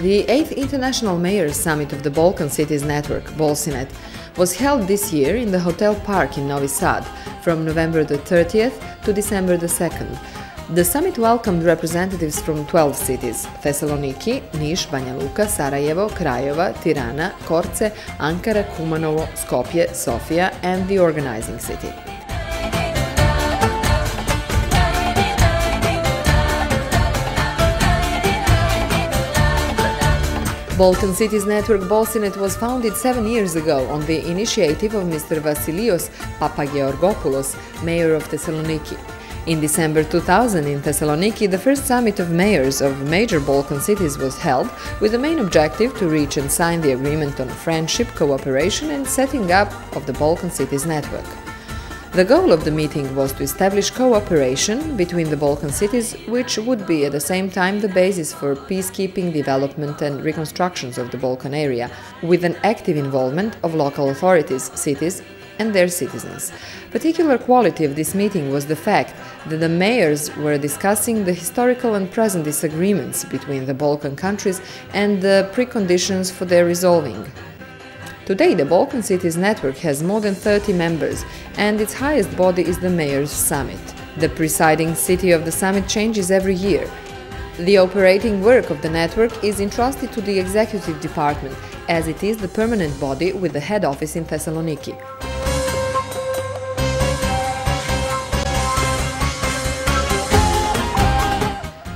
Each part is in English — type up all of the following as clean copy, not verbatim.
The 8th International Mayors Summit of the Balkan Cities Network, BALCINET, was held this year in the Hotel Park in Novi Sad from November the 30th to December the 2nd. The summit welcomed representatives from 12 cities: Thessaloniki, Niš, Banja Luka, Sarajevo, Krajova, Tirana, Korce, Ankara, Kumanovo, Skopje, Sofia and the organizing city. Balkan Cities Network BALCINET was founded 7 years ago on the initiative of Mr. Vasilios Papageorgopoulos, mayor of Thessaloniki. In December 2000 in Thessaloniki, the first summit of mayors of major Balkan cities was held, with the main objective to reach and sign the agreement on friendship, cooperation and setting up of the Balkan Cities Network. The goal of the meeting was to establish cooperation between the Balkan cities, which would be at the same time the basis for peacekeeping, development and reconstructions of the Balkan area, with an active involvement of local authorities, cities and their citizens. Particular quality of this meeting was the fact that the mayors were discussing the historical and present disagreements between the Balkan countries and the preconditions for their resolving. Today, the Balkan Cities Network has more than 30 members, and its highest body is the Mayors' Summit. The presiding city of the summit changes every year. The operating work of the network is entrusted to the executive department, as it is the permanent body with the head office in Thessaloniki.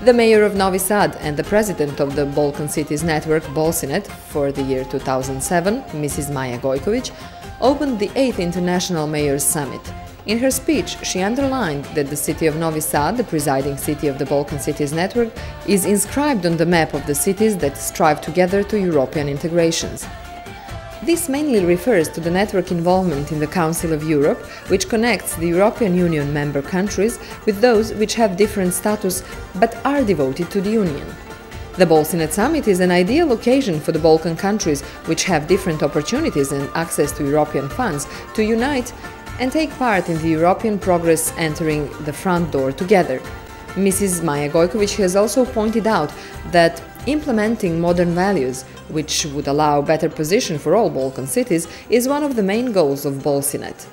The mayor of Novi Sad and the president of the Balkan Cities Network BALCINET for the year 2007, Mrs. Maja Gojković, opened the 8th International Mayors Summit. In her speech, she underlined that the city of Novi Sad, the presiding city of the Balkan Cities Network, is inscribed on the map of the cities that strive together to European integrations. This mainly refers to the network involvement in the Council of Europe, which connects the European Union member countries with those which have different status but are devoted to the Union. The BALCINET Summit is an ideal occasion for the Balkan countries, which have different opportunities and access to European funds, to unite and take part in the European progress, entering the front door together. Mrs. Maja Gojković has also pointed out that implementing modern values, which would allow better position for all Balkan cities, is one of the main goals of BALCINET.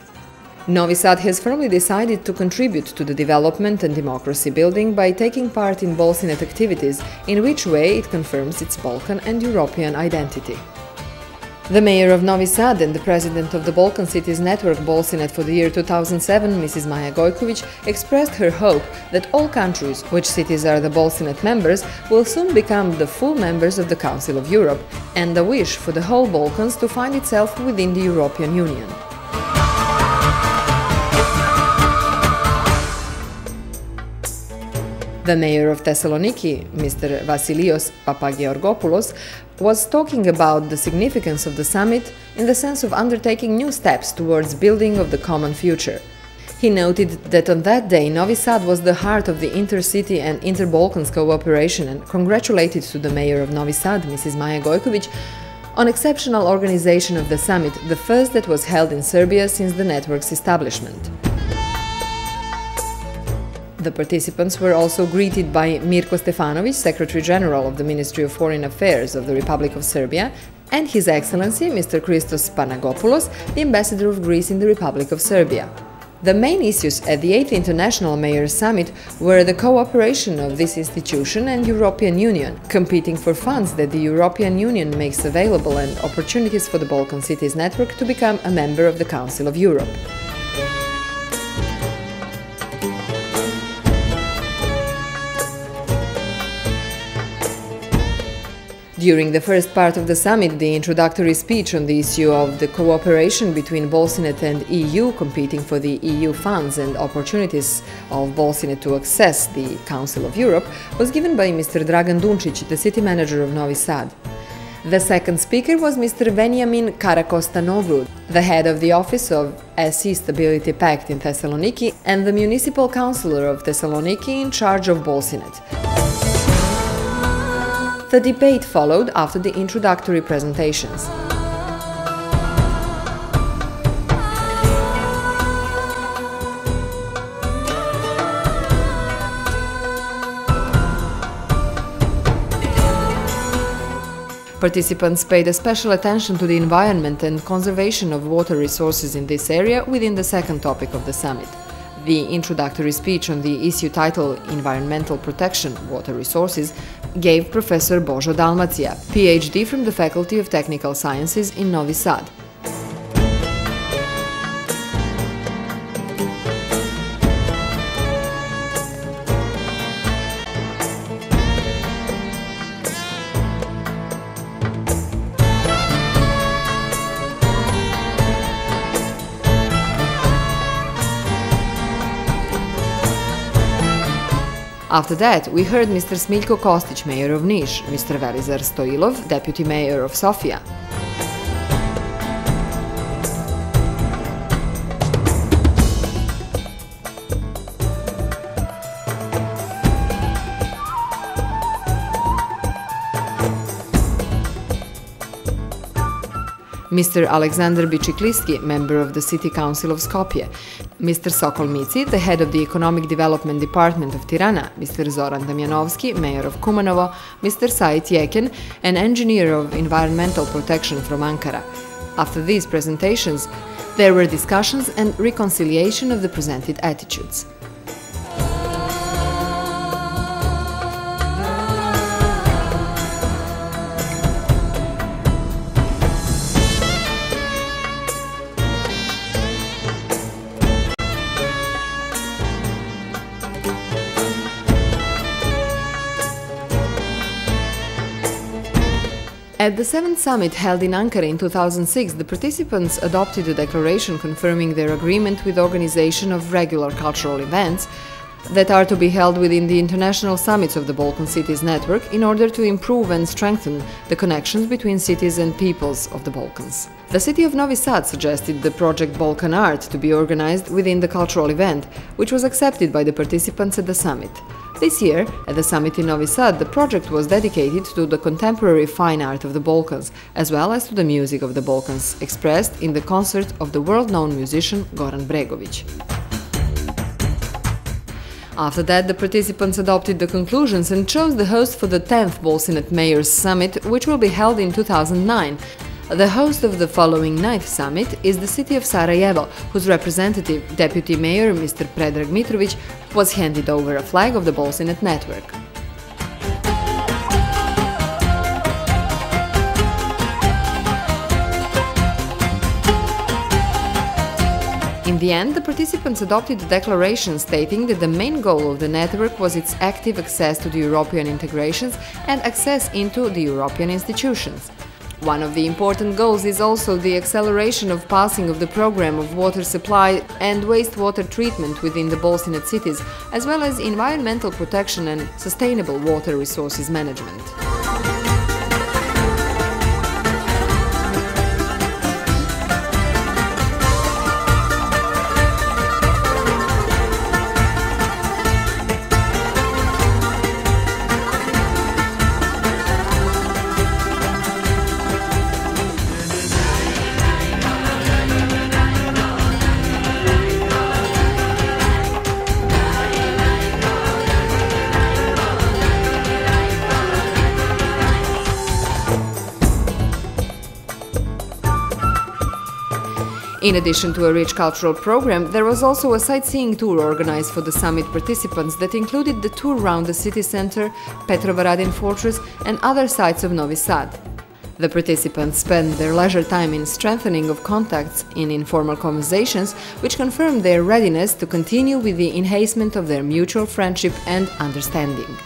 Novi Sad has firmly decided to contribute to the development and democracy building by taking part in BALCINET activities, in which way it confirms its Balkan and European identity. The mayor of Novi Sad and the president of the Balkan Cities Network BALCINET for the year 2007, Mrs. Maja Gojković, expressed her hope that all countries, which cities are the BALCINET members, will soon become the full members of the Council of Europe, and a wish for the whole Balkans to find itself within the European Union. The mayor of Thessaloniki, Mr. Vasilios Papageorgopoulos, was talking about the significance of the summit in the sense of undertaking new steps towards building of the common future. He noted that on that day Novi Sad was the heart of the intercity and inter-Balkans cooperation and congratulated to the mayor of Novi Sad, Mrs. Maja Gojković, on exceptional organization of the summit, the first that was held in Serbia since the network's establishment. The participants were also greeted by Mirko Stefanović, Secretary General of the Ministry of Foreign Affairs of the Republic of Serbia, and His Excellency Mr. Christos Panagopoulos, the Ambassador of Greece in the Republic of Serbia. The main issues at the 8th International Mayors Summit were the cooperation of this institution and European Union, competing for funds that the European Union makes available, and opportunities for the Balkan Cities Network to become a member of the Council of Europe. During the first part of the summit, the introductory speech on the issue of the cooperation between BALCINET and EU, competing for the EU funds and opportunities of BALCINET to access the Council of Europe, was given by Mr. Dragan Duncic, the city manager of Novi Sad. The second speaker was Mr. Veniamin Karakostanoglu, the head of the Office of SE Stability Pact in Thessaloniki and the municipal councillor of Thessaloniki in charge of BALCINET. The debate followed after the introductory presentations. Participants paid a special attention to the environment and conservation of water resources in this area within the second topic of the summit. The introductory speech on the issue titled Environmental Protection, Water Resources gave Professor Božo Dalmacija, PhD from the Faculty of Technical Sciences in Novi Sad. After that, we heard Mr. Smiljko Kostić, Mayor of Niš, Mr. Velizar Stoilov, Deputy Mayor of Sofia. Mr. Alexander Bičikliski, member of the City Council of Skopje, Mr. Sokol Mici, the head of the Economic Development Department of Tirana, Mr. Zoran Damjanovski, mayor of Kumanovo, Mr. Sait Yeken, an engineer of environmental protection from Ankara. After these presentations, there were discussions and reconciliation of the presented attitudes. At the 7th summit held in Ankara in 2006, the participants adopted a declaration confirming their agreement with the organization of regular cultural events that are to be held within the international summits of the Balkan Cities Network in order to improve and strengthen the connections between cities and peoples of the Balkans. The city of Novi Sad suggested the project Balkan Art to be organized within the cultural event, which was accepted by the participants at the summit. This year, at the summit in Novi Sad, the project was dedicated to the contemporary fine art of the Balkans, as well as to the music of the Balkans, expressed in the concert of the world-known musician Goran Bregović. After that, the participants adopted the conclusions and chose the host for the 10th BALCINET Mayors Summit, which will be held in 2009. The host of the following 9th summit is the city of Sarajevo, whose representative, Deputy Mayor Mr. Predrag Mitrović, was handed over a flag of the BALCINET network. In the end, the participants adopted a declaration stating that the main goal of the network was its active access to the European integrations and access into the European institutions. One of the important goals is also the acceleration of passing of the program of water supply and wastewater treatment within the BALCINET cities, as well as environmental protection and sustainable water resources management. In addition to a rich cultural program, there was also a sightseeing tour organized for the summit participants that included the tour around the city center, Petrovaradin Fortress and other sites of Novi Sad. The participants spent their leisure time in strengthening of contacts in informal conversations, which confirmed their readiness to continue with the enhancement of their mutual friendship and understanding.